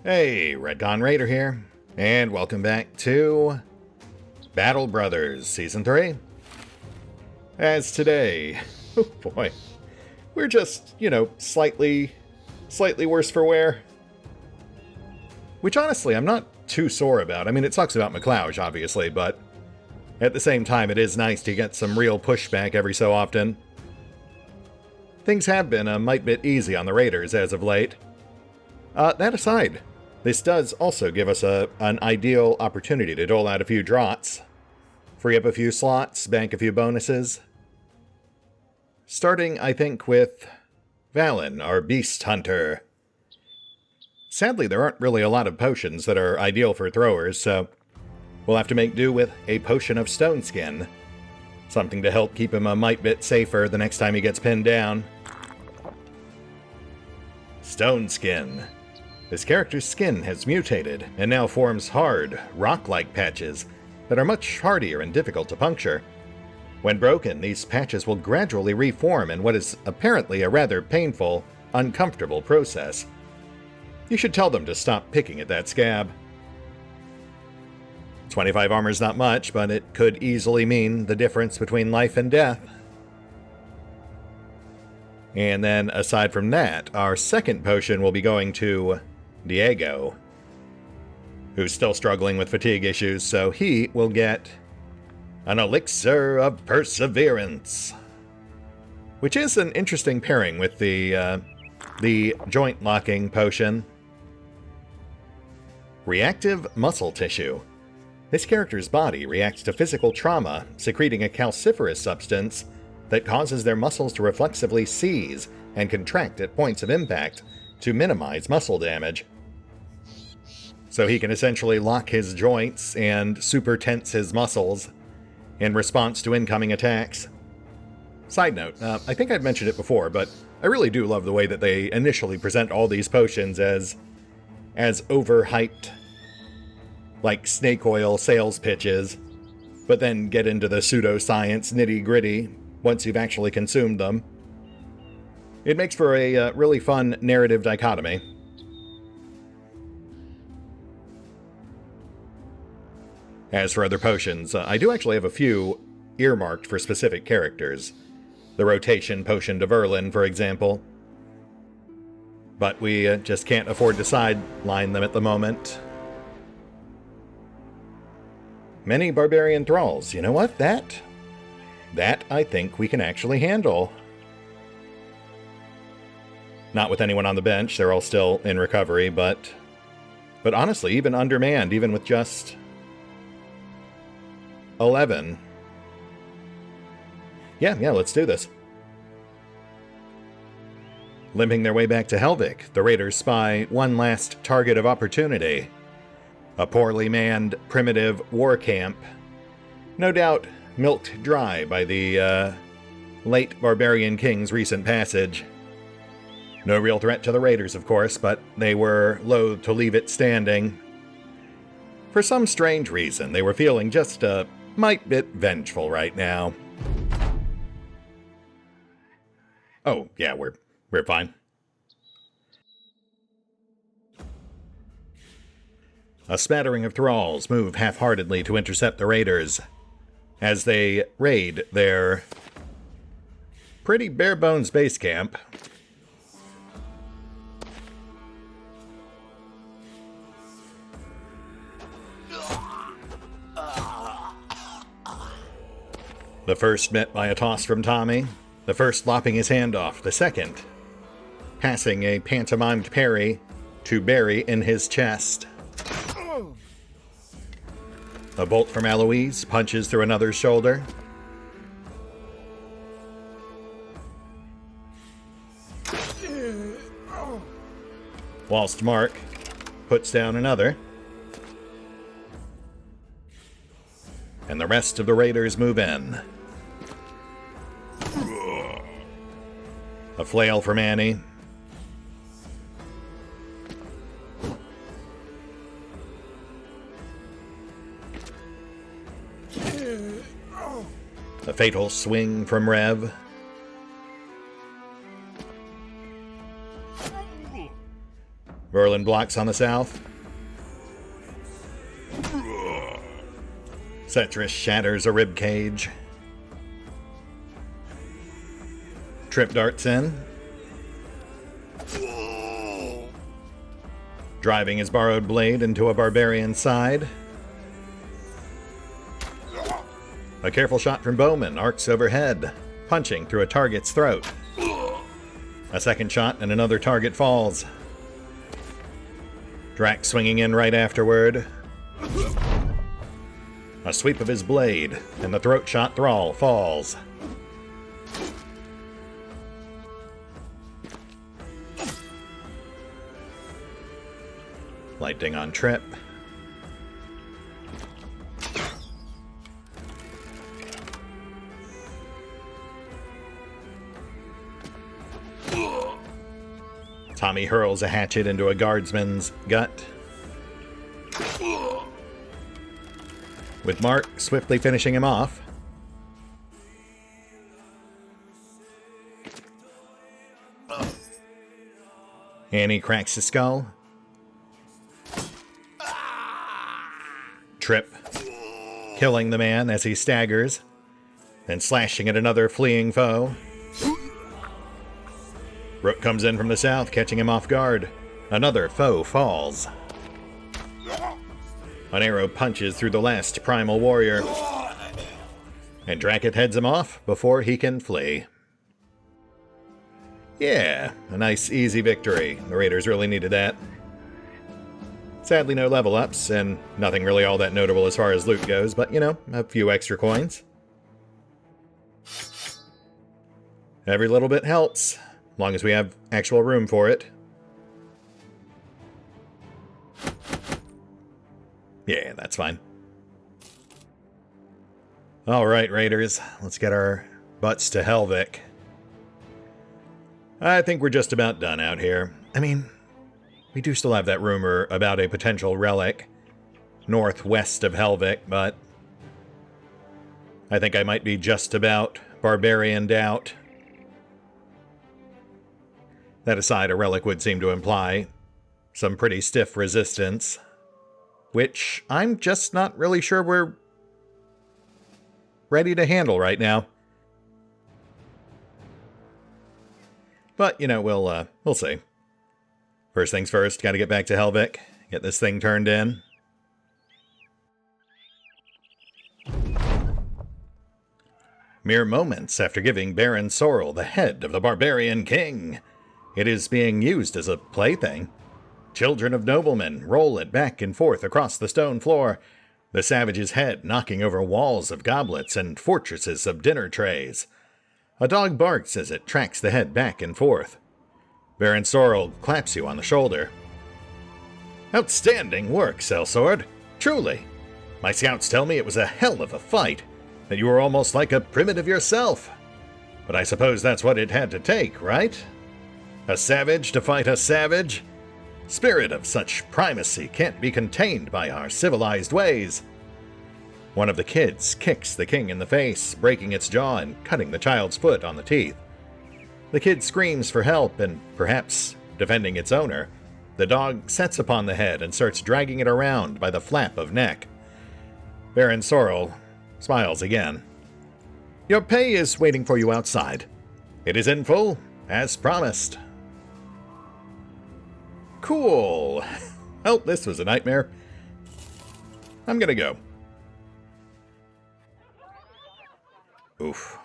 Hey, RetconRaider here, and welcome back to Battle Brothers Season 3. As today, oh boy, we're just, slightly worse for wear. Which honestly, I'm not too sore about. I mean, it sucks about McLeod, obviously, but at the same time, it is nice to get some real pushback every so often. Things have been a mite bit easy on the Raiders as of late. That aside, this does also give us an ideal opportunity to dole out a few draughts, free up a few slots, bank a few bonuses. Starting, I think, with Valen, our Beast Hunter. Sadly, there aren't really a lot of potions that are ideal for throwers, so we'll have to make do with a potion of Stone Skin. Something to help keep him a mite bit safer the next time he gets pinned down. Stone Skin. This character's skin has mutated and now forms hard, rock-like patches that are much hardier and difficult to puncture. When broken, these patches will gradually reform in what is apparently a rather painful, uncomfortable process. You should tell them to stop picking at that scab. 25 armor's not much, but it could easily mean the difference between life and death. And then, aside from that, our second potion will be going to Diego, who's still struggling with fatigue issues, so he will get an Elixir of Perseverance, which is an interesting pairing with the joint-locking potion. Reactive Muscle Tissue. This character's body reacts to physical trauma, secreting a calciferous substance that causes their muscles to reflexively seize and contract at points of impact to minimize muscle damage. So he can essentially lock his joints and super tense his muscles in response to incoming attacks. Side note, I think I've mentioned it before, but I really do love the way that they initially present all these potions as overhyped, like snake oil sales pitches, but then get into the pseudoscience nitty-gritty once you've actually consumed them. It makes for a really fun narrative dichotomy. As for other potions, I do actually have a few earmarked for specific characters. The Rotation Potion to Verlin, for example. But we just can't afford to sideline them at the moment. Many Barbarian Thralls. You know what? That I think we can actually handle. Not with anyone on the bench, they're all still in recovery, but honestly, even undermanned, even with just 11. Yeah, let's do this. Limping their way back to Helvik, the Raiders spy one last target of opportunity. A poorly manned, primitive war camp. No doubt milked dry by the late Barbarian King's recent passage. No real threat to the Raiders, of course, but they were loath to leave it standing. For some strange reason, they were feeling just a mite bit vengeful right now. Oh, yeah, we're fine. A smattering of thralls move half-heartedly to intercept the Raiders as they raid their pretty bare-bones base camp. The first met by a toss from Tommy, the first lopping his hand off, the second passing a pantomimed parry to Barry in his chest. A bolt from Alois punches through another's shoulder. Whilst Mark puts down another. And the rest of the Raiders move in. A flail from Annie. A fatal swing from Rev. Merlin blocks on the south. Cetrus shatters a rib cage. Trip darts in. Driving his borrowed blade into a barbarian's side. A careful shot from Bowman arcs overhead, punching through a target's throat. A second shot and another target falls. Drac swinging in right afterward. A sweep of his blade, and the throat shot Thrall falls. Lightning on Trip. Tommy hurls a hatchet into a guardsman's gut. With Mark swiftly finishing him off. Annie cracks his skull. Trip, killing the man as he staggers, then slashing at another fleeing foe. Rook comes in from the south, catching him off guard. Another foe falls. An arrow punches through the last primal warrior, and Drakiith heads him off before he can flee. Yeah, a nice easy victory. The Raiders really needed that. Sadly, no level ups, and nothing really all that notable as far as loot goes, but, you know, a few extra coins. Every little bit helps, as long as we have actual room for it. Yeah, that's fine. Alright, Raiders, let's get our butts to Helvik. I think we're just about done out here. I mean, we do still have that rumor about a potential relic northwest of Helvik, but I think I might be just about barbarianed out. That aside, a relic would seem to imply some pretty stiff resistance, which I'm just not really sure we're ready to handle right now. But, you know, we'll see. First things first, gotta get back to Helvik, get this thing turned in. Mere moments after giving Baron Sorrel the head of the barbarian king, it is being used as a plaything. Children of noblemen roll it back and forth across the stone floor, the savage's head knocking over walls of goblets and fortresses of dinner trays. A dog barks as it tracks the head back and forth. Baron Sorrel claps you on the shoulder. Outstanding work, Sellsword. Truly. My scouts tell me it was a hell of a fight, that you were almost like a primitive yourself. But I suppose that's what it had to take, right? A savage to fight a savage? Spirit of such primacy can't be contained by our civilized ways. One of the kids kicks the king in the face, breaking its jaw and cutting the child's foot on the teeth. The kid screams for help and, perhaps defending its owner, the dog sets upon the head and starts dragging it around by the flap of neck. Baron Sorrel smiles again. Your pay is waiting for you outside. It is in full, as promised. Cool. Well, this was a nightmare. I'm gonna go. Oof.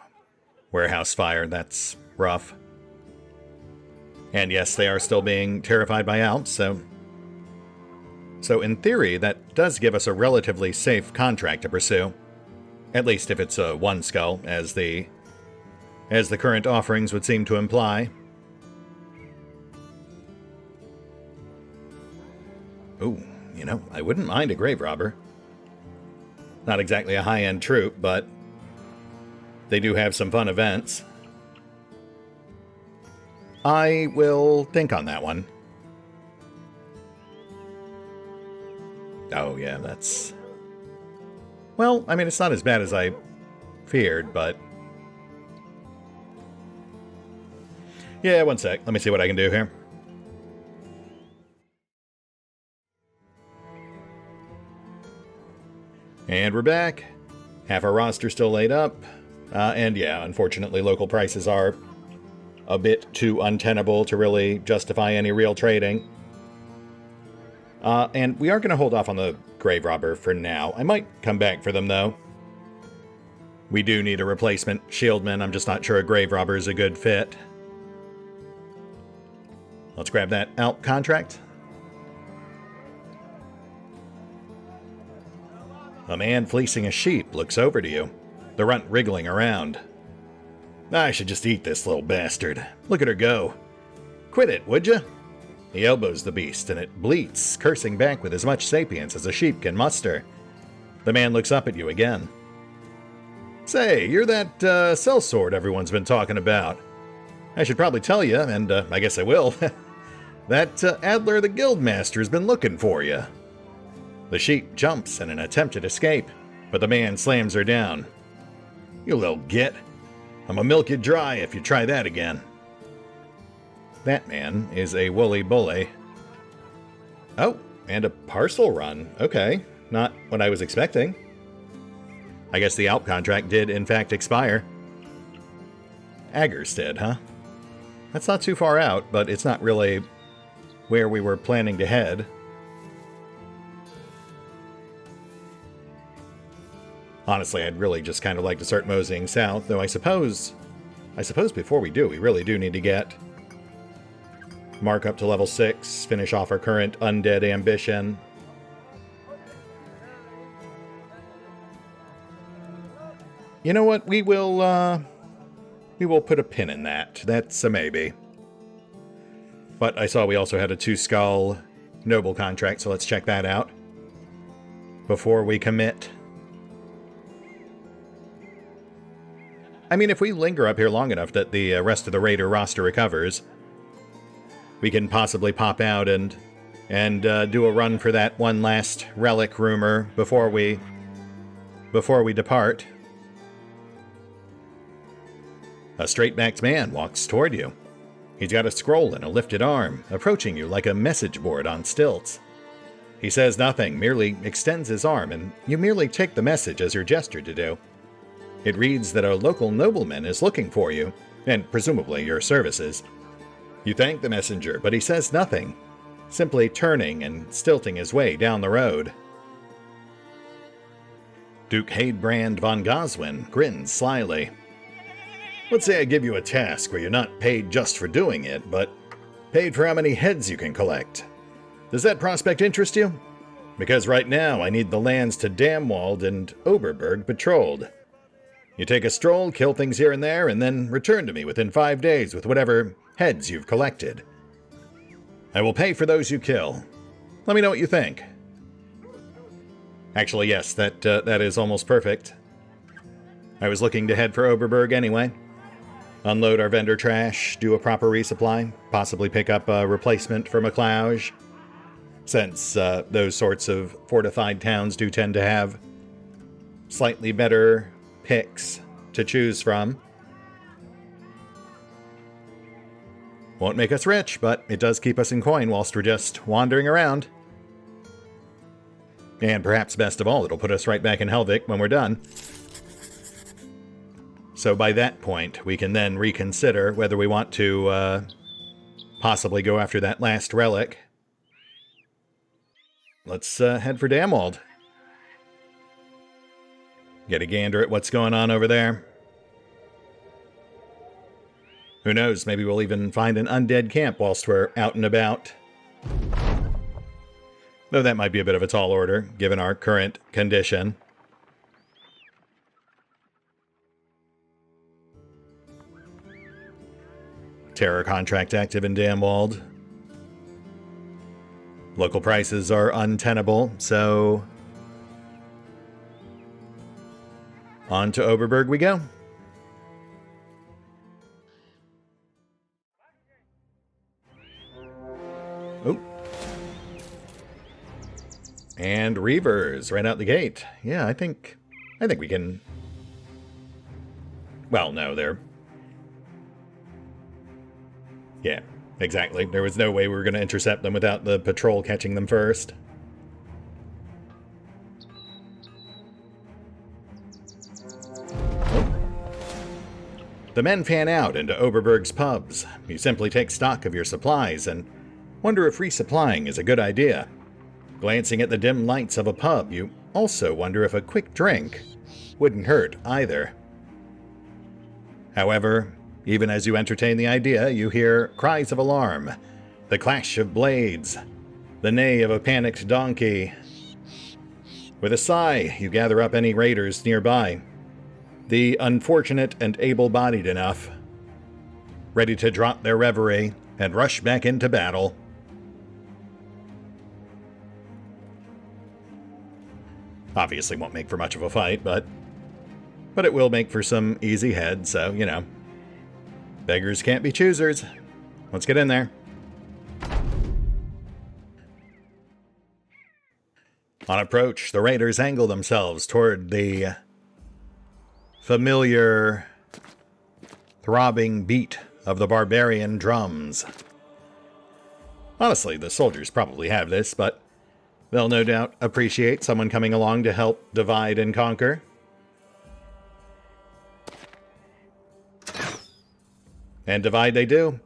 Warehouse fire, that's rough. And yes, they are still being terrified by Alps, so in theory, that does give us a relatively safe contract to pursue. At least if it's a one skull, as the current offerings would seem to imply. Ooh, you know, I wouldn't mind a grave robber. Not exactly a high-end troop, but they do have some fun events. I will think on that one. Oh, yeah, that's... Well, I mean, it's not as bad as I feared, but... Yeah, one sec. Let me see what I can do here. And we're back. Half our roster still laid up. And yeah, unfortunately, local prices are a bit too untenable to really justify any real trading. And we are going to hold off on the Grave Robber for now. I might come back for them, though. We do need a replacement Shieldman. I'm just not sure a Grave Robber is a good fit. Let's grab that Alp contract. A man fleecing a sheep looks over to you, the runt wriggling around. I should just eat this little bastard. Look at her go. Quit it, would you? He elbows the beast, and it bleats, cursing back with as much sapience as a sheep can muster. The man looks up at you again. Say, you're that sellsword everyone's been talking about. I should probably tell you, and I guess I will, that Adler the Guildmaster's been looking for you. The sheep jumps in an attempted escape, but the man slams her down. You little git. I'ma milk you dry if you try that again. That man is a woolly bully. Oh, and a parcel run. Okay, not what I was expecting. I guess the Alp contract did, in fact, expire. Aggerstead, huh? That's not too far out, but it's not really where we were planning to head. Honestly, I'd really just kind of like to start moseying south, though I suppose before we do, we really do need to get Mark up to level 6, finish off our current undead ambition. You know what? We will put a pin in that. That's a maybe. But I saw we also had a 2-skull noble contract, so let's check that out before we commit. I mean, if we linger up here long enough that the rest of the Raider roster recovers, we can possibly pop out and do a run for that one last relic rumor before we depart. A straight-backed man walks toward you. He's got a scroll in a lifted arm, approaching you like a message board on stilts. He says nothing, merely extends his arm, and you merely take the message as you're gestured to do. It reads that a local nobleman is looking for you, and presumably your services. You thank the messenger, but he says nothing, simply turning and stilting his way down the road. Duke Hadebrand von Goswin grins slyly. Let's say I give you a task where you're not paid just for doing it, but paid for how many heads you can collect. Does that prospect interest you? Because right now I need the lands to Damwald and Oberberg patrolled. You take a stroll, kill things here and there, and then return to me within 5 days with whatever heads you've collected. I will pay for those you kill. Let me know what you think. Actually, yes, that is almost perfect. I was looking to head for Oberberg anyway. Unload our vendor trash, do a proper resupply, possibly pick up a replacement for McLeod, since those sorts of fortified towns do tend to have slightly better picks to choose from. Won't make us rich, but it does keep us in coin whilst we're just wandering around. And perhaps best of all, it'll put us right back in Helvik when we're done. So by that point, we can then reconsider whether we want to possibly go after that last relic. Let's head for Damwald. Get a gander at what's going on over there. Who knows, maybe we'll even find an undead camp whilst we're out and about. Though that might be a bit of a tall order, given our current condition. Terror contract active in Damwald. Local prices are untenable, so on to Oberberg we go. Oh. And Reavers right out the gate. Yeah, I think we can. Well, no, they're. Yeah, exactly. There was no way we were going to intercept them without the patrol catching them first. The men fan out into Oberberg's pubs. You simply take stock of your supplies and wonder if resupplying is a good idea. Glancing at the dim lights of a pub, you also wonder if a quick drink wouldn't hurt either. However, even as you entertain the idea, you hear cries of alarm, the clash of blades, the neigh of a panicked donkey. With a sigh, you gather up any raiders nearby. The unfortunate and able-bodied enough, ready to drop their reverie and rush back into battle. Obviously won't make for much of a fight, but it will make for some easy head, so, you know. Beggars can't be choosers. Let's get in there. On approach, the raiders angle themselves toward the familiar throbbing beat of the barbarian drums. Honestly, the soldiers probably have this, but they'll no doubt appreciate someone coming along to help divide and conquer. And divide they do,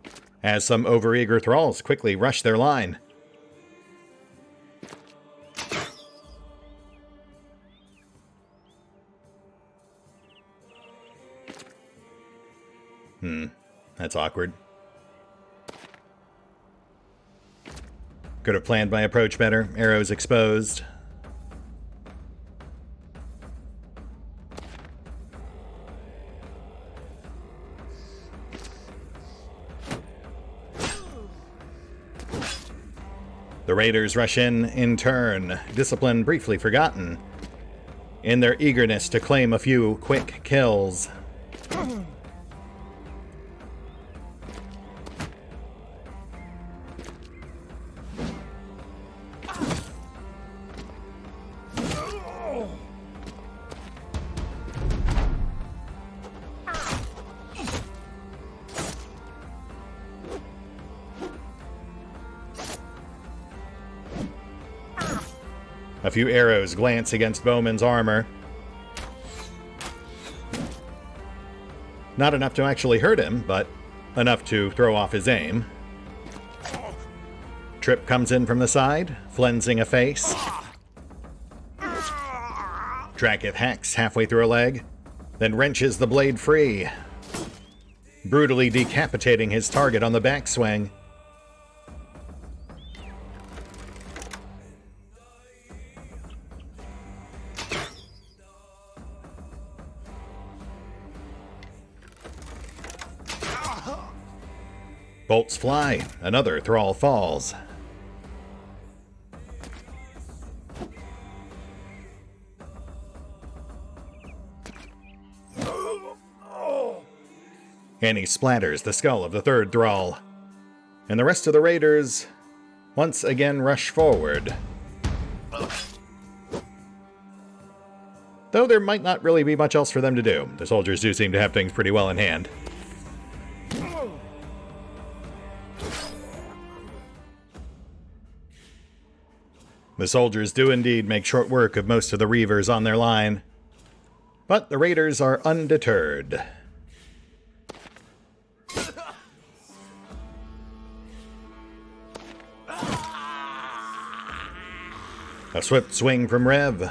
as some overeager thralls quickly rush their line. That's awkward. Could have planned my approach better. Arrows exposed. The raiders rush in turn, discipline briefly forgotten, in their eagerness to claim a few quick kills. A few arrows glance against Bowman's armor. Not enough to actually hurt him, but enough to throw off his aim. Trip comes in from the side, flensing a face. Drakiith hacks halfway through a leg, then wrenches the blade free, brutally decapitating his target on the backswing. Bolts fly. Another thrall falls. And he splatters the skull of the third thrall. And the rest of the raiders once again rush forward. Though there might not really be much else for them to do. The soldiers do seem to have things pretty well in hand. The soldiers do indeed make short work of most of the reavers on their line, but the raiders are undeterred. A swift swing from Rev,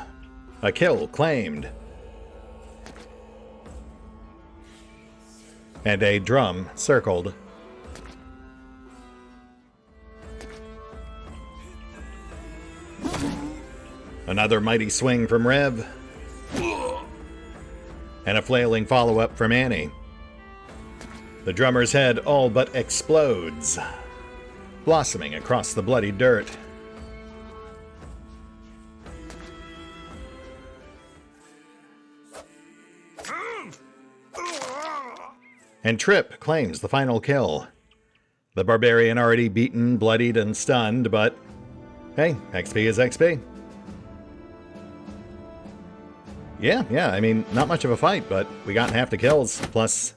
a kill claimed, and a drum circled. Another mighty swing from Rev. And a flailing follow-up from Annie. The drummer's head all but explodes, blossoming across the bloody dirt. And Trip claims the final kill. The barbarian already beaten, bloodied, and stunned, but hey, XP is XP. Yeah, I mean, not much of a fight, but we got half the kills, plus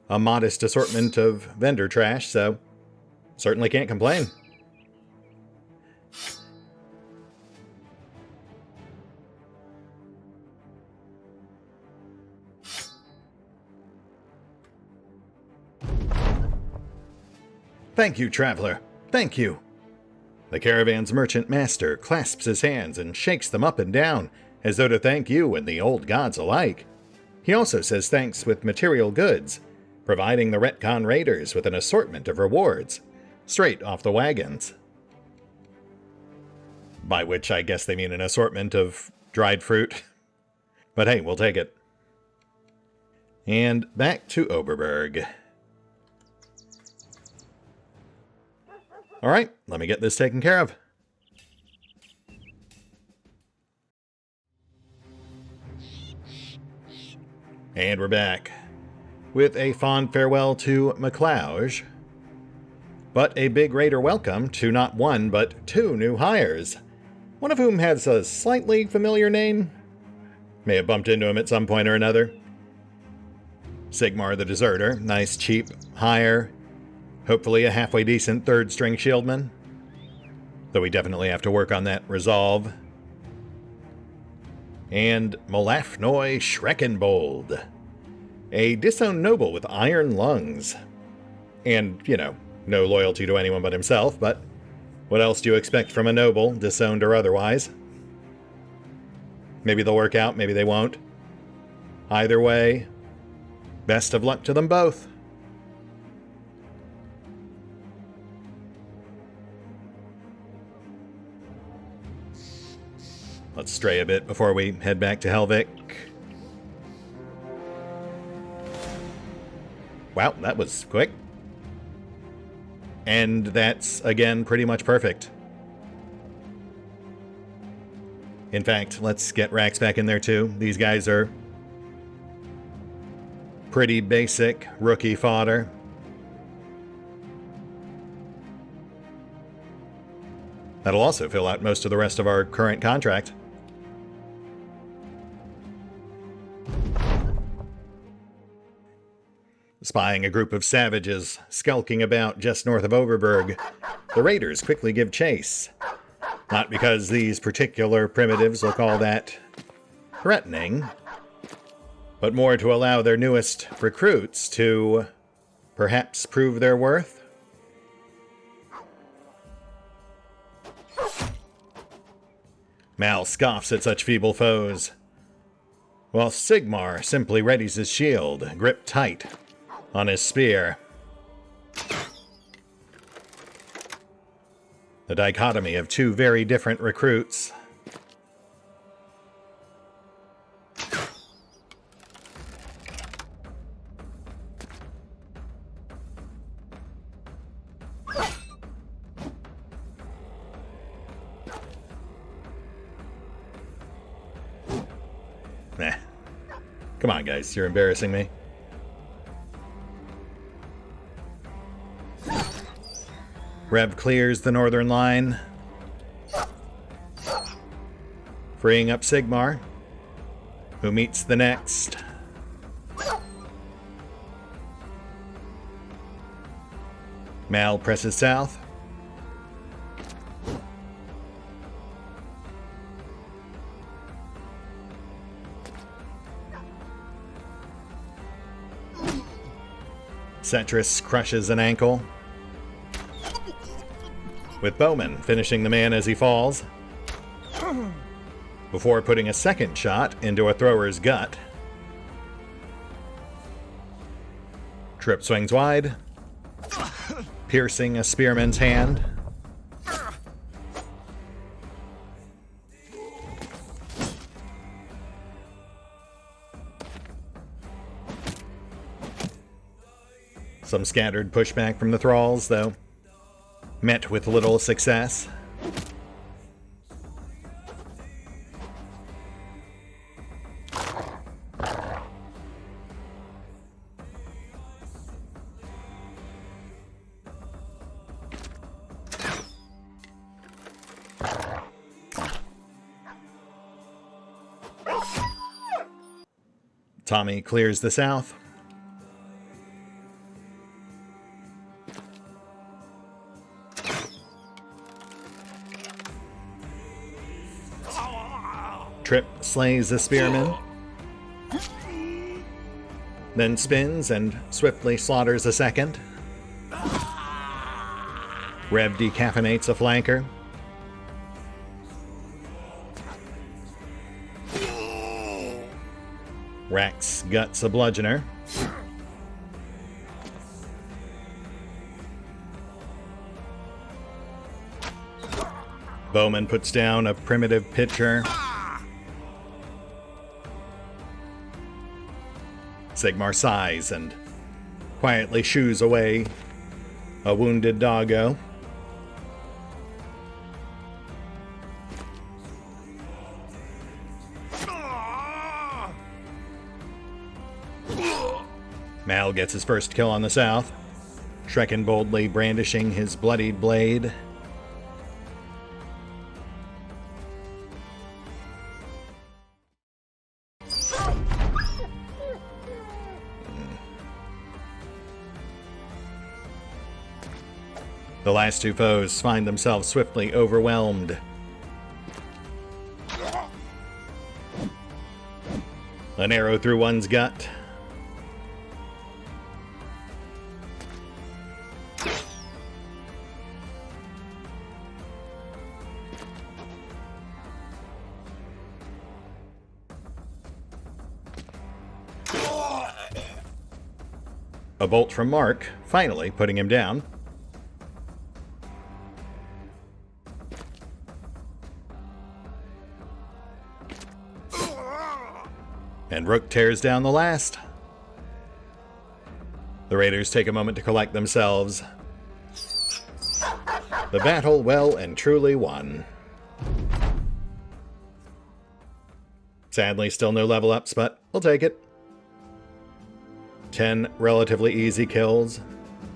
a modest assortment of vendor trash, so certainly can't complain. Thank you, traveler. Thank you. The caravan's merchant master clasps his hands and shakes them up and down, as though to thank you and the old gods alike. He also says thanks with material goods, providing the Retcon Raiders with an assortment of rewards, straight off the wagons. By which I guess they mean an assortment of dried fruit. But hey, we'll take it. And back to Oberberg. Alright, let me get this taken care of. And we're back, with a fond farewell to McLeod, but a big raider welcome to not one but two new hires, one of whom has a slightly familiar name. May have bumped into him at some point or another. Seymore the Deserter, nice cheap hire, hopefully a halfway decent third-string shieldman, though we definitely have to work on that resolve. And Malafnoy Schreckenbold, a disowned noble with iron lungs. And, you know, no loyalty to anyone but himself, but what else do you expect from a noble, disowned or otherwise? Maybe they'll work out, maybe they won't. Either way, best of luck to them both. Let's stray a bit before we head back to Helvik. Wow, that was quick. And that's, again, pretty much perfect. In fact, let's get Rax back in there too. These guys are pretty basic rookie fodder. That'll also fill out most of the rest of our current contract. Spying a group of savages skulking about just north of Overberg, the raiders quickly give chase. Not because these particular primitives look all that threatening, but more to allow their newest recruits to perhaps prove their worth. Mal scoffs at such feeble foes, while Seymore simply readies his shield, gripped tight on his spear. The dichotomy of two very different recruits. Nah. Come on, guys, you're embarrassing me. Rev clears the northern line, freeing up Seymore, who meets the next. Mal presses south. Cetrus crushes an ankle, with Bowman finishing the man as he falls, before putting a second shot into a thrower's gut. Trip swings wide, piercing a spearman's hand. Some scattered pushback from the Thralls, though met with little success. Tommy clears the south. Trip slays a spearman, then spins and swiftly slaughters a second. Rev decaffeinates a flanker. Rax guts a bludgeoner. Bowman puts down a primitive pitcher. Sigmar sighs and quietly shoos away a wounded doggo. Mal gets his first kill on the south, Shreken boldly brandishing his bloodied blade. The last two foes find themselves swiftly overwhelmed. An arrow through one's gut. A bolt from Mark, finally putting him down. And Rook tears down the last. The Raiders take a moment to collect themselves. The battle well and truly won. Sadly, still no level ups, but we'll take it. 10 relatively easy kills,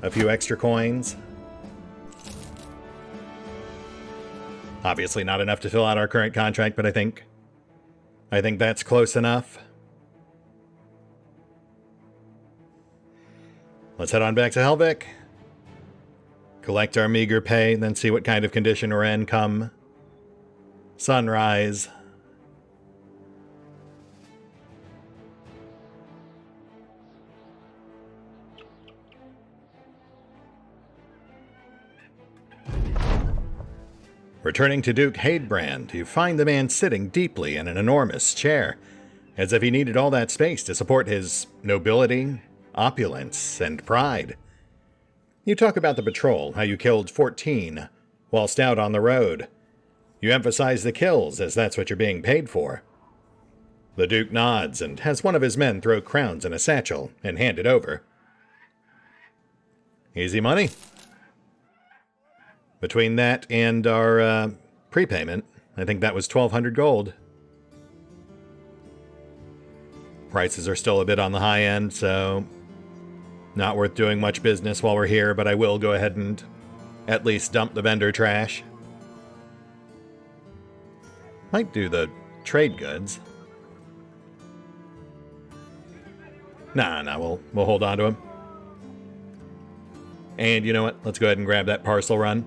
a few extra coins. Obviously not enough to fill out our current contract, but I think that's close enough. Let's head on back to Helvik. Collect our meager pay, then see what kind of condition we're in come sunrise. Returning to Duke Hadebrand, you find the man sitting deeply in an enormous chair, as if he needed all that space to support his nobility, opulence, and pride. You talk about the patrol, how you killed 14 whilst out on the road. You emphasize the kills, as that's what you're being paid for. The Duke nods and has one of his men throw crowns in a satchel and hand it over. Easy money. Between that and our prepayment, I think that was 1,200 gold. Prices are still a bit on the high end, so not worth doing much business while we're here, but I will go ahead and at least dump the vendor trash. Might do the trade goods. Nah, we'll hold on to him. And you know what? Let's go ahead and grab that parcel run.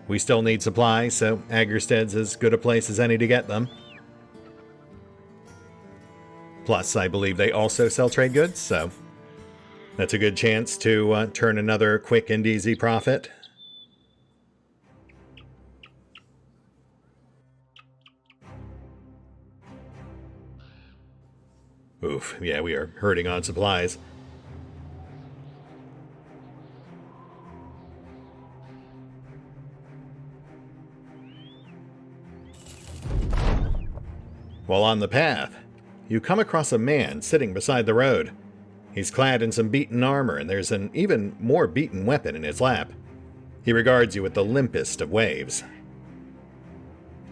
We still need supplies, so Agersted's as good a place as any to get them. Plus, I believe they also sell trade goods, so that's a good chance to turn another quick and easy profit. Oof, yeah, we are hurting on supplies. While on the path, you come across a man sitting beside the road. He's clad in some beaten armor, and there's an even more beaten weapon in his lap. He regards you with the limpest of waves.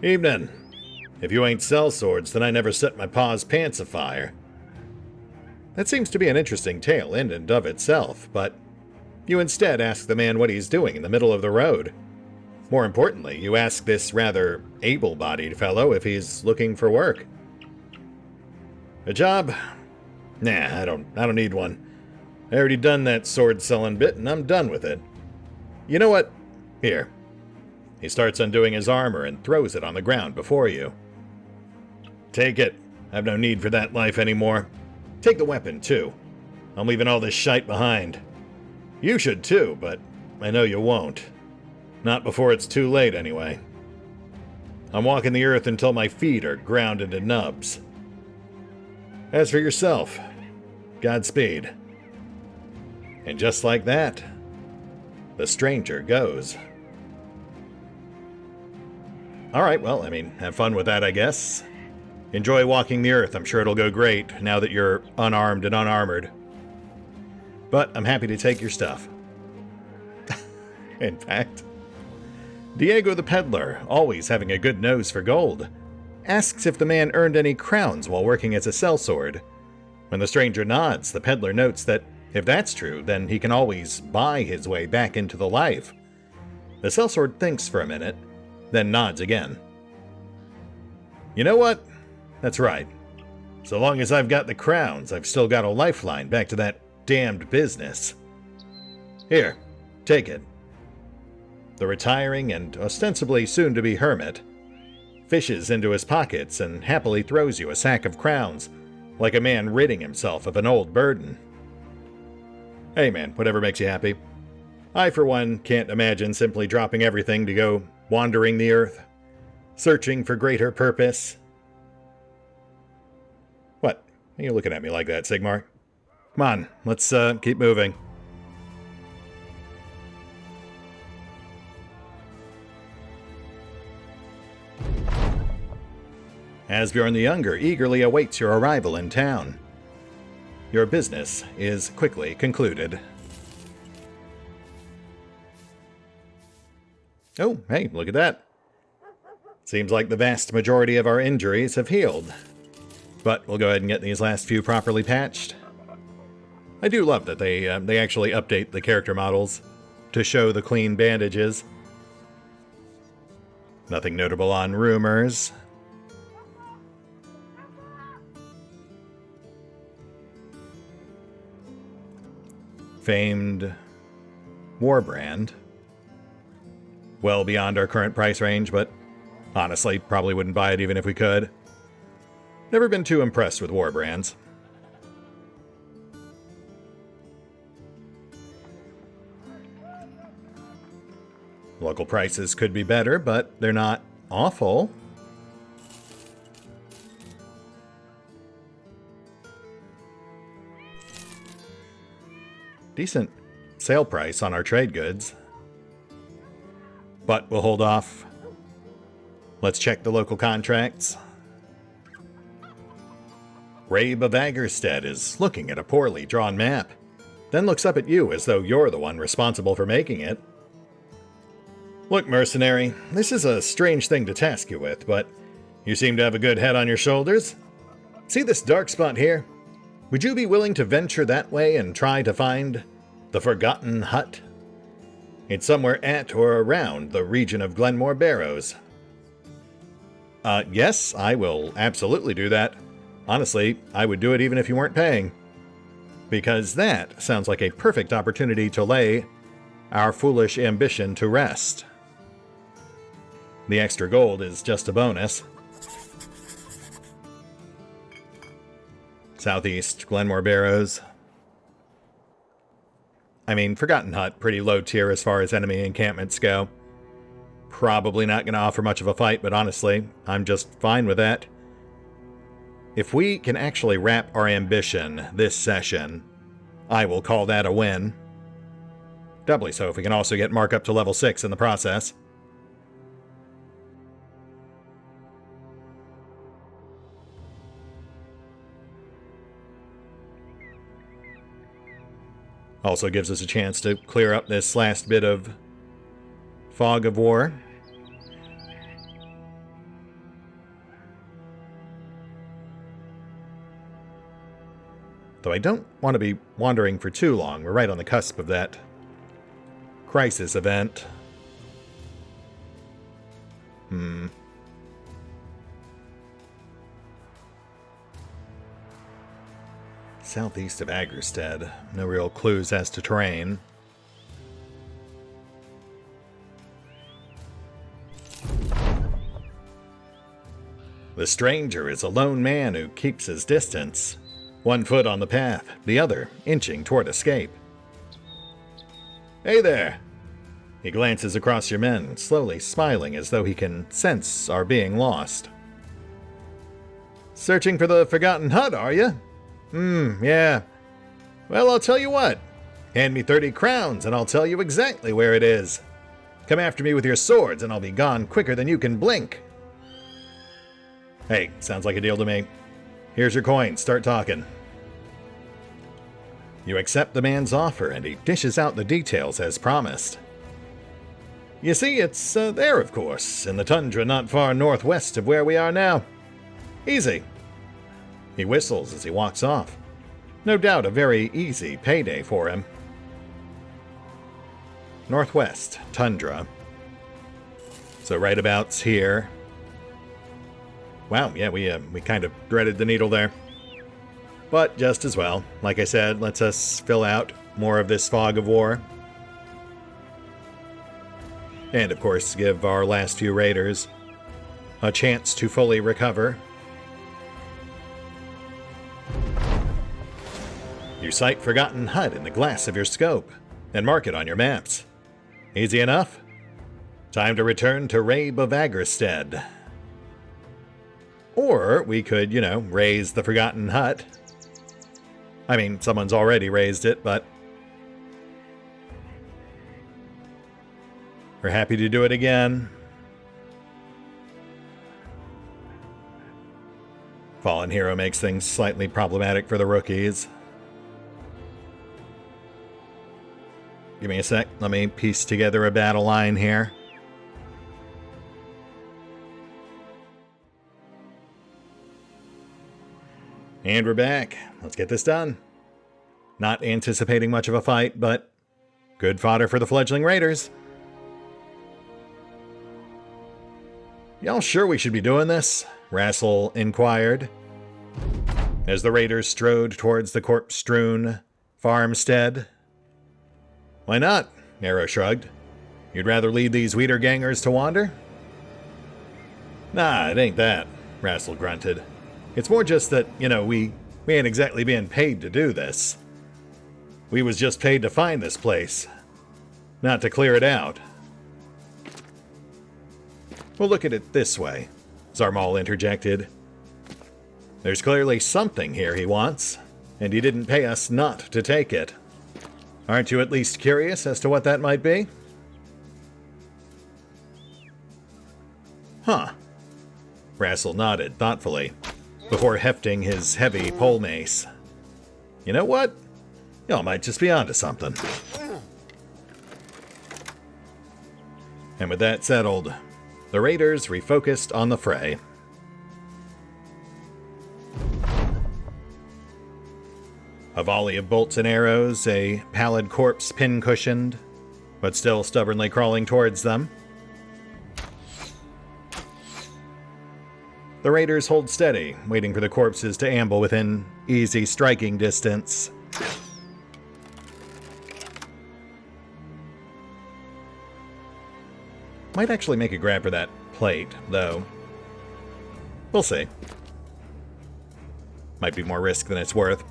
Evening. If you ain't sellswords, then I never set my pa's pants afire. That seems to be an interesting tale in and of itself, but you instead ask the man what he's doing in the middle of the road. More importantly, you ask this rather able-bodied fellow if he's looking for work. A job? Nah, I don't need one. I already done that sword-selling bit, and I'm done with it. You know what? Here. He starts undoing his armor and throws it on the ground before you. Take it. I've no need for that life anymore. Take the weapon, too. I'm leaving all this shite behind. You should, too, but I know you won't. Not before it's too late, anyway. I'm walking the earth until my feet are ground into nubs. As for yourself, Godspeed. And just like that, the stranger goes. Alright, well, have fun with that, I guess. Enjoy walking the earth. I'm sure it'll go great now that you're unarmed and unarmored. But I'm happy to take your stuff. In fact, Diego the peddler, always having a good nose for gold, asks if the man earned any crowns while working as a sellsword. When the stranger nods, the peddler notes that if that's true, then he can always buy his way back into the life. The sellsword thinks for a minute, then nods again. You know what? That's right. So long as I've got the crowns, I've still got a lifeline back to that damned business. Here, take it. The retiring and ostensibly soon-to-be hermit fishes into his pockets and happily throws you a sack of crowns, like a man ridding himself of an old burden. Hey man, whatever makes you happy. I, for one, can't imagine simply dropping everything to go wandering the earth, searching for greater purpose. What? Are you looking at me like that, Seymore? Come on, let's keep moving. Asbjorn the Younger eagerly awaits your arrival in town. Your business is quickly concluded. Oh, hey, look at that. Seems like the vast majority of our injuries have healed. But we'll go ahead and get these last few properly patched. I do love that they actually update the character models to show the clean bandages. Nothing notable on rumors. Famed Warbrand. Well beyond our current price range, but honestly, probably wouldn't buy it even if we could. Never been too impressed with Warbrands. Local prices could be better, but they're not awful. Decent sale price on our trade goods. But we'll hold off. Let's check the local contracts. Rabe of Agerstead is looking at a poorly drawn map, then looks up at you as though you're the one responsible for making it. Look, mercenary, this is a strange thing to task you with, but you seem to have a good head on your shoulders. See this dark spot here? Would you be willing to venture that way and try to find the Forgotten Hut? It's somewhere at or around the region of Glenmore Barrows. Yes, I will absolutely do that. Honestly, I would do it even if you weren't paying. Because that sounds like a perfect opportunity to lay our foolish ambition to rest. The extra gold is just a bonus. Southeast Glenmore Barrows. Forgotten Hut, pretty low tier as far as enemy encampments go. Probably not going to offer much of a fight, but honestly, I'm just fine with that. If we can actually wrap our ambition this session, I will call that a win. Doubly so if we can also get Mark up to level 6 in the process. Also gives us a chance to clear up this last bit of fog of war. Though I don't want to be wandering for too long. We're right on the cusp of that crisis event. Southeast of Agerstead. No real clues as to terrain. The stranger is a lone man who keeps his distance. One foot on the path, the other inching toward escape. Hey there! He glances across your men, slowly smiling as though he can sense our being lost. Searching for the forgotten hut, are you? Yeah. Well, I'll tell you what. Hand me 30 crowns and I'll tell you exactly where it is. Come after me with your swords and I'll be gone quicker than you can blink. Hey, sounds like a deal to me. Here's your coin, start talking. You accept the man's offer and he dishes out the details as promised. You see, it's there, of course, in the tundra not far northwest of where we are now. Easy. He whistles as he walks off. No doubt a very easy payday for him. Northwest, tundra. So right about here. Wow, yeah, we kind of threaded the needle there. But just as well, like I said, lets us fill out more of this fog of war. And of course, give our last few raiders a chance to fully recover. You sight Forgotten Hut in the glass of your scope, and mark it on your maps. Easy enough? Time to return to Rabe of Agrestead. Or we could, raise the Forgotten Hut. I mean, someone's already raised it, but we're happy to do it again. Fallen Hero makes things slightly problematic for the rookies. Give me a sec. Let me piece together a battle line here. And we're back. Let's get this done. Not anticipating much of a fight, but good fodder for the fledgling raiders. Y'all sure we should be doing this? Rassel inquired, as the raiders strode towards the corpse-strewn farmstead. Why not? Arrow shrugged. You'd rather lead these Weeder-gangers to wander? Nah, it ain't that, Rassel grunted. It's more just that, we ain't exactly being paid to do this. We was just paid to find this place, not to clear it out. We'll look at it this way, Zarmal interjected. There's clearly something here he wants, and he didn't pay us not to take it. Aren't you at least curious as to what that might be? Huh. Rassel nodded thoughtfully, before hefting his heavy pole mace. You know what? Y'all might just be onto something. And with that settled, the raiders refocused on the fray. A volley of bolts and arrows, a pallid corpse pin-cushioned, but still stubbornly crawling towards them. The raiders hold steady, waiting for the corpses to amble within easy striking distance. Might actually make a grab for that plate, though. We'll see. Might be more risk than it's worth.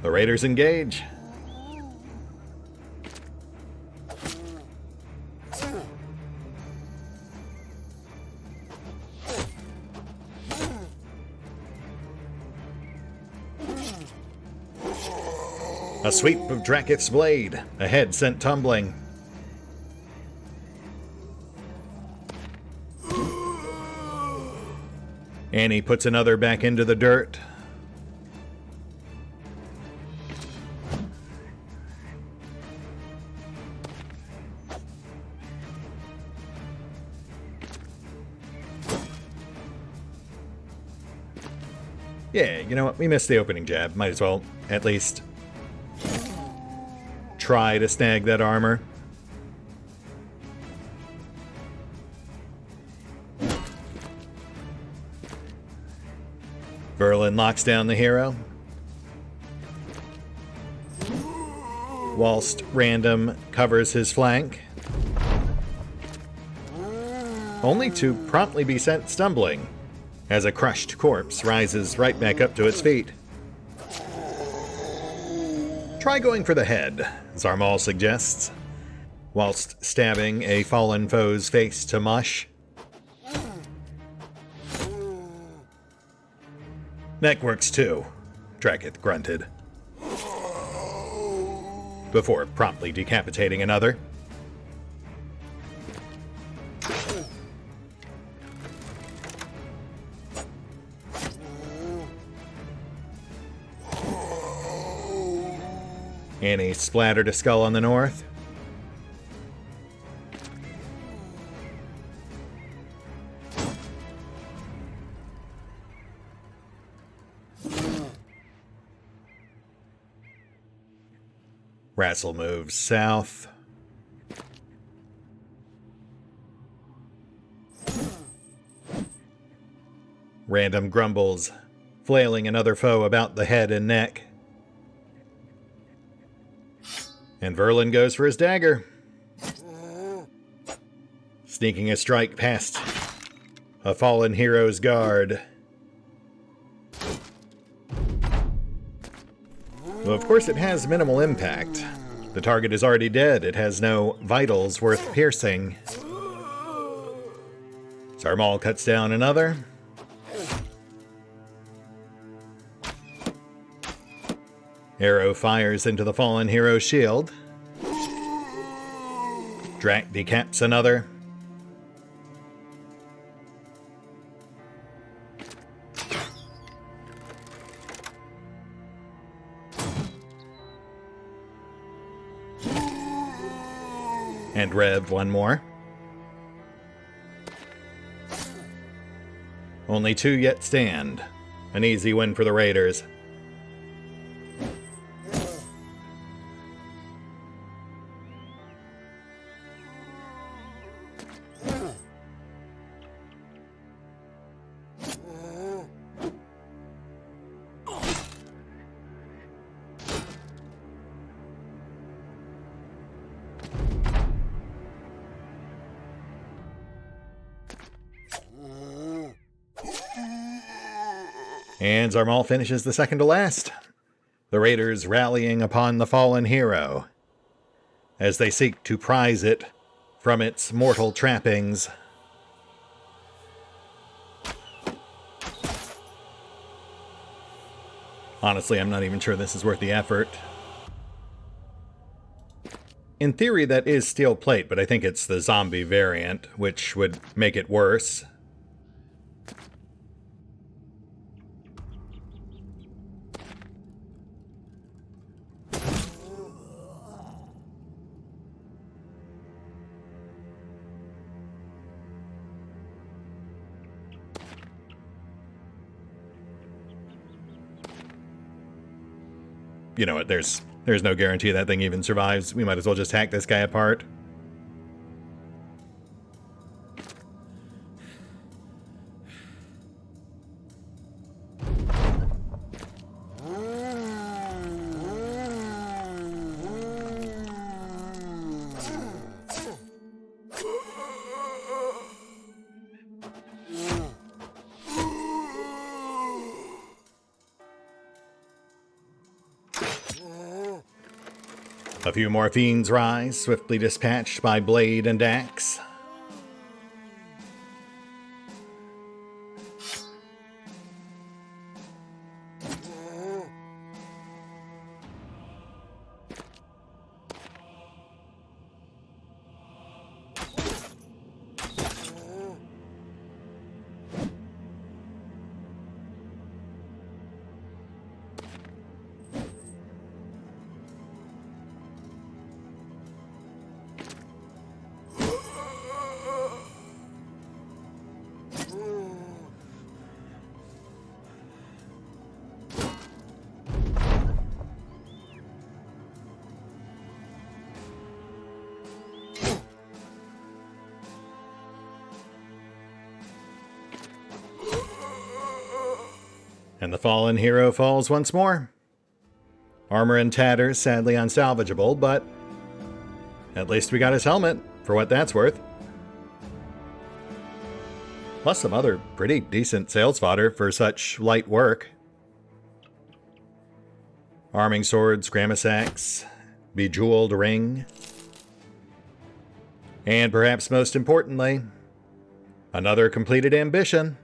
The raiders engage. A sweep of Drakiith's blade, a head sent tumbling. Annie puts another back into the dirt. Yeah, you know what? We missed the opening jab. Might as well at least try to snag that armor. Verlin locks down the hero, whilst Random covers his flank. only to promptly be sent stumbling as a crushed corpse rises right back up to its feet. Try going for the head, Zarmal suggests, whilst stabbing a fallen foe's face to mush. Neck works too, Drakiith grunted, before promptly decapitating another. Annie splattered a skull on the north. Rassel moves south. Random grumbles, flailing another foe about the head and neck. And Verlin goes for his dagger, sneaking a strike past a fallen hero's guard. Well, of course it has minimal impact. The target is already dead. It has no vitals worth piercing. Zarmal cuts down another. Arrow fires into the fallen hero's shield. Drak decaps another. And Rev one more. Only two yet stand. An easy win for the Raiders. And Zarmal finishes the second to last. The Raiders rallying upon the fallen hero as they seek to prise it from its mortal trappings. Honestly, I'm not even sure this is worth the effort. In theory, that is steel plate, but I think it's the zombie variant, which would make it worse. You know what, there's no guarantee that thing even survives. We might as well just hack this guy apart. A few more fiends rise, swiftly dispatched by blade and axe. And the fallen hero falls once more. Armor and tatters, sadly unsalvageable, but at least we got his helmet, for what that's worth. plus some other pretty decent sales fodder for such light work. Arming sword, Scramasax, bejeweled ring, and perhaps most importantly, another completed ambition.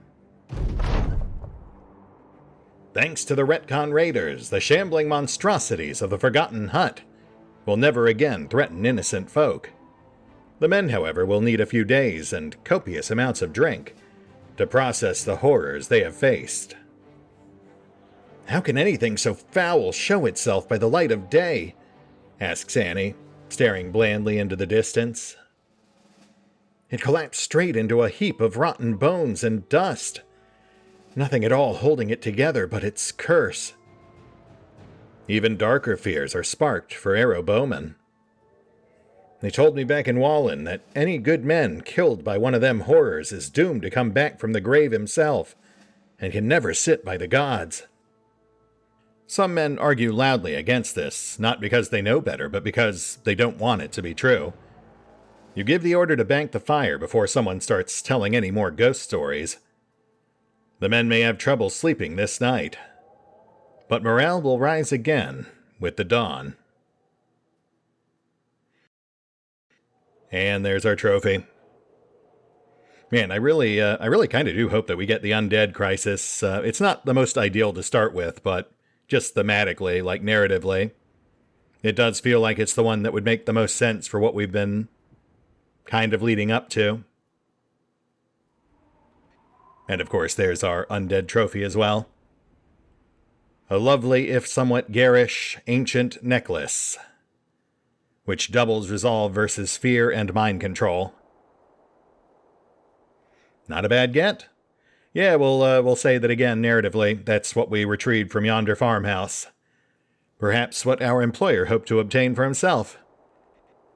Thanks to the Retcon Raiders, the shambling monstrosities of the Forgotten Hut will never again threaten innocent folk. The men, however, will need a few days and copious amounts of drink to process the horrors they have faced. "How can anything so foul show itself by the light of day?" asks Annie, staring blandly into the distance. "It collapsed straight into a heap of rotten bones and dust. Nothing at all holding it together but its curse. Even darker fears are sparked for arrow bowmen. They told me back in Wallen that any good man killed by one of them horrors is doomed to come back from the grave himself, and can never sit by the gods." Some men argue loudly against this, not because they know better, but because they don't want it to be true. You give the order to bank the fire before someone starts telling any more ghost stories. The men may have trouble sleeping this night, but morale will rise again with the dawn. And there's our trophy. Man, I really kind of do hope that we get the undead crisis. It's not the most ideal to start with, but just thematically, like narratively, it does feel like it's the one that would make the most sense for what we've been kind of leading up to. And of course, there's our undead trophy as well. A lovely, if somewhat garish, ancient necklace, which doubles resolve versus fear and mind control. Not a bad get. Yeah, we'll say that again narratively. That's what we retrieved from yonder farmhouse. Perhaps what our employer hoped to obtain for himself.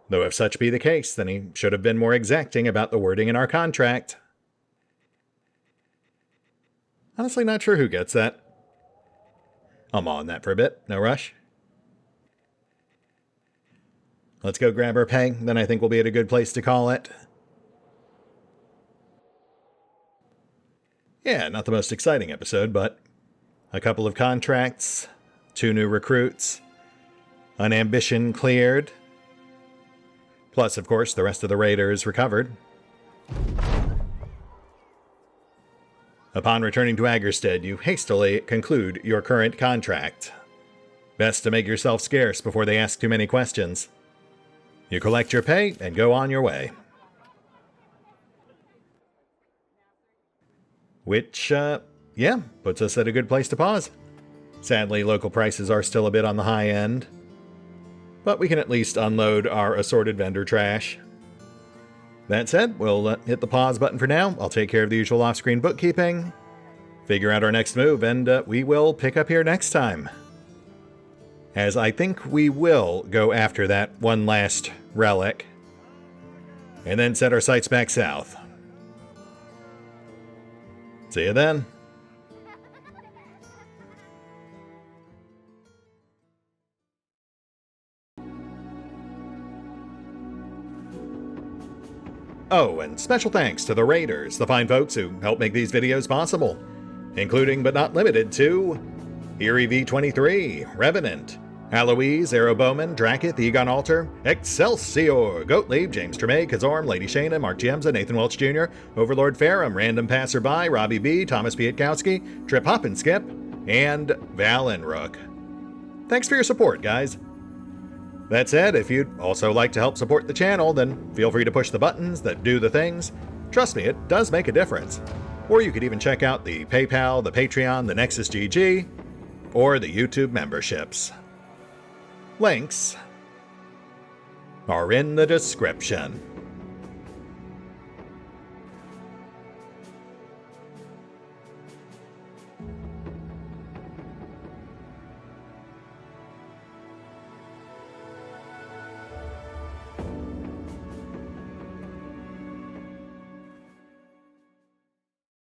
Though if such be the case, then he should have been more exacting about the wording in our contract. Honestly, not sure who gets that. I'll maw on that for a bit. No rush. Let's go grab our pay, then I think we'll be at a good place to call it. Yeah, not the most exciting episode, but a couple of contracts, 2 new recruits, an ambition cleared, plus, of course, the rest of the raiders recovered. Upon returning to Agerstead, you hastily conclude your current contract. Best to make yourself scarce before they ask too many questions. You collect your pay and go on your way. Which, puts us at a good place to pause. Sadly, local prices are still a bit on the high end, but we can at least unload our assorted vendor trash. That said, we'll hit the pause button for now. I'll take care of the usual off-screen bookkeeping, figure out our next move, and we will pick up here next time. As I think we will go after that one last relic, and then set our sights back south. See you then. Oh, and special thanks to the Raiders, the fine folks who help make these videos possible, including but not limited to Erie V23, Revenant, Alois, Arrow Bowman, Drakiith, EgonAlter, Exsellsior, Gottlieb, James Trimmier, Kazorm, Lady Shayna, Mark Giemza, Nathan Welch Jr., OverlordPherom, RandomPassrby, RobbyB, Tomasz Piątkowski, Triphoppenskip, and Valinrook. Thanks for your support, guys. That said, if you'd also like to help support the channel, then feel free to push the buttons that do the things. Trust me, it does make a difference. Or you could even check out the PayPal, the Patreon, the Nexus GG, or the YouTube memberships. Links are in the description.